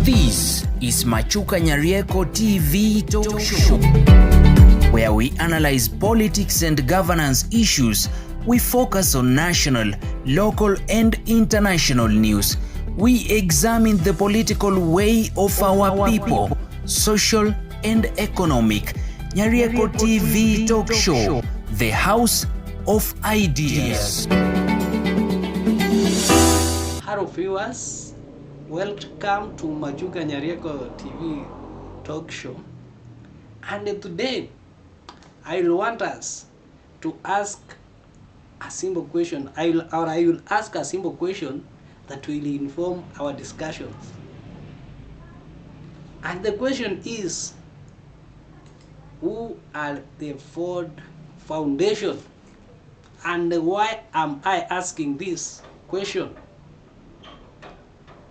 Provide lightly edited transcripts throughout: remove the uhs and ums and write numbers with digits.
This is Machuka Nyarieko TV Talk Show, where we analyze politics and governance issues. We focus on national, local, and international news. We examine the political way of our people, social and economic. Nyarieko TV Talk Show, the house of ideas. Hello viewers, welcome to Machuka Nyarieko TV Talk Show. And today I will want us to ask a simple question. I will ask a simple question that will inform our discussions. And the question is, who are the Ford Foundation? And why am I asking this question?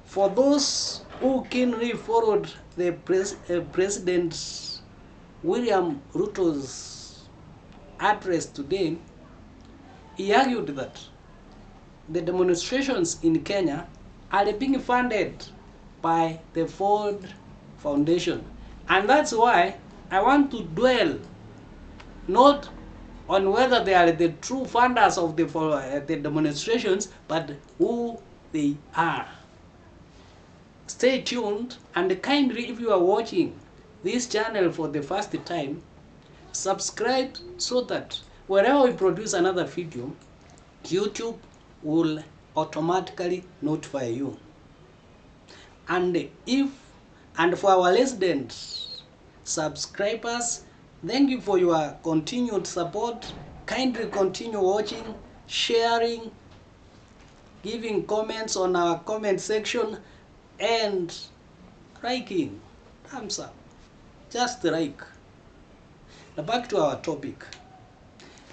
For those who keenly followed the President William Ruto's address today, he argued that the demonstrations in Kenya are being funded by the Ford Foundation. And that's why I want to dwell not on whether they are the true funders of the demonstrations, but who they are. Stay tuned, and kindly, if you are watching this channel for the first time, subscribe so that whenever we produce another video, YouTube will automatically notify you. And for our resident subscribers, thank you for your continued support. Kindly continue watching, sharing, giving comments on our comment section, and liking. Thumbs up. Just like. Now back to our topic.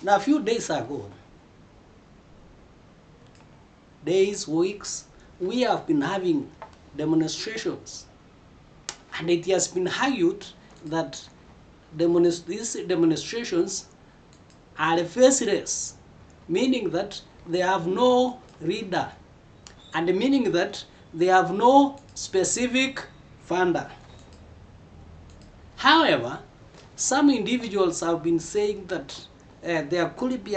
Now a few days ago, weeks, we have been having demonstrations. And it has been argued that these demonstrations are faceless, meaning that they have no leader, and meaning that they have no specific funder. However, some individuals have been saying that there could be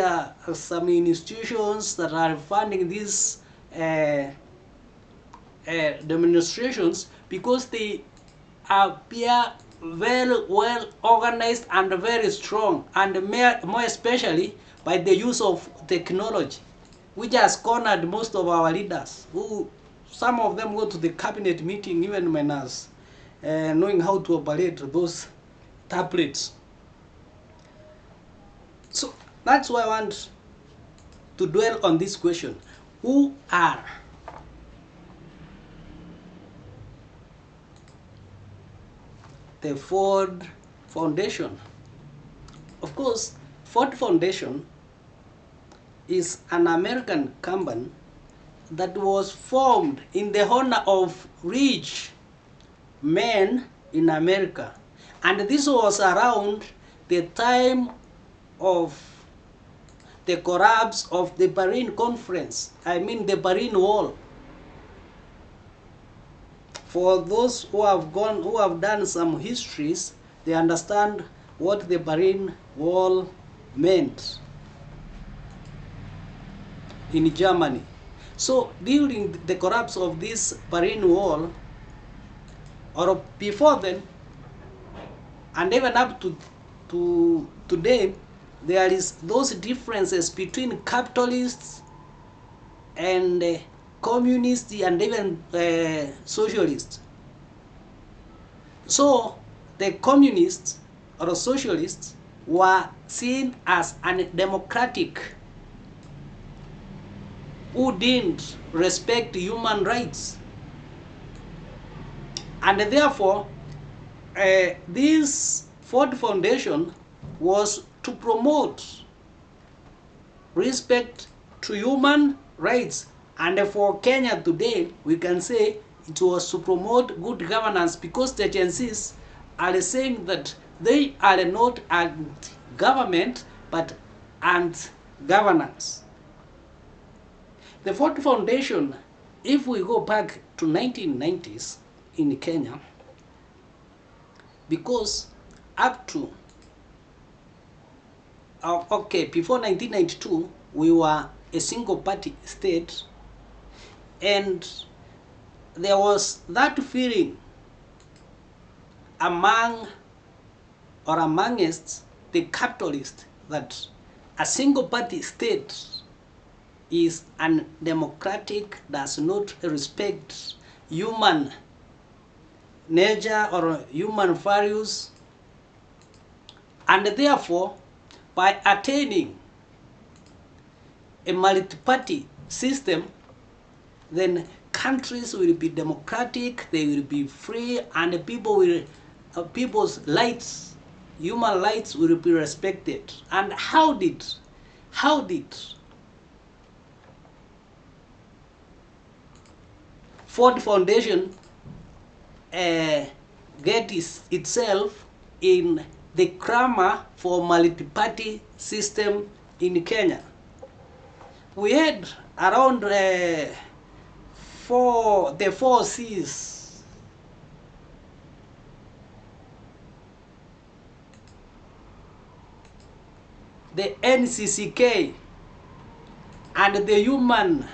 some institutions that are funding these demonstrations because they appear very well organized and very strong, and more especially by the use of technology, which has cornered most of our leaders, who some of them go to the cabinet meeting even minus knowing how to operate those tablets. So that's why I want to dwell on this question. Who are the Ford Foundation? Of course, Ford Foundation is an American company that was formed in the honor of rich men in America. And this was around the time of the collapse of the Berlin Conference. I mean the Berlin Wall. For those who have done some histories, they understand what the Berlin Wall meant in Germany. So during the collapse of this Berlin Wall, or before then, and even up to today, there is those differences between capitalists and communists and even socialists. So the communists or socialists were seen as undemocratic, who didn't respect human rights. And therefore, this Ford Foundation was to promote respect to human rights. And for Kenya today, we can say it was to promote good governance, because the Gen Zs are saying that they are not anti-government, but anti-governance. The Ford Foundation, if we go back to 1990s, in Kenya, because up to before 1992 we were a single party state, and there was that feeling amongst the capitalists that a single party state is undemocratic, does not respect human nature or human values, and therefore by attaining a multi-party system, then countries will be democratic, they will be free, and people's rights, human rights will be respected. And how did Ford Foundation get itself in the clamor for multi-party system in Kenya? We had around the four C's. The NCCK and the human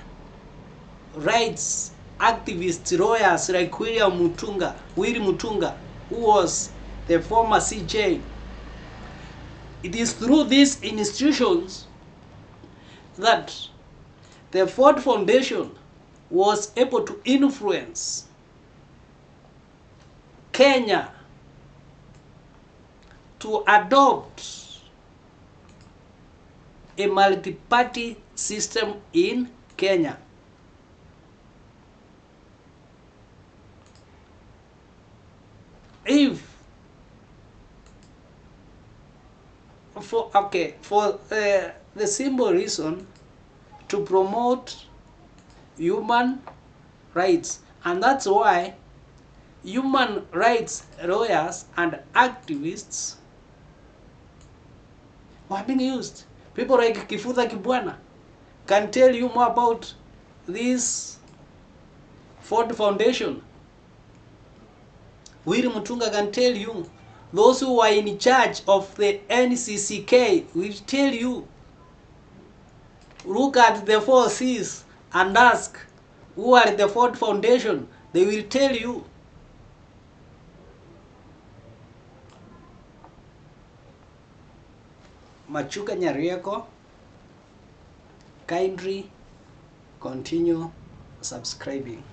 rights activists, lawyers like Willy Mutunga, who was the former CJ. It is through these institutions that the Ford Foundation was able to influence Kenya to adopt a multi-party system in Kenya. For the simple reason to promote human rights, and that's why human rights lawyers and activists were being used. People like Kifutha Kibwana can tell you more about this Ford Foundation. Willy Mutunga can tell you. Those who are in charge of the NCCK will tell you. Look at the 4 C's and ask who are the Ford Foundation. They will tell you. Machuka Nyarieko, kindly continue subscribing.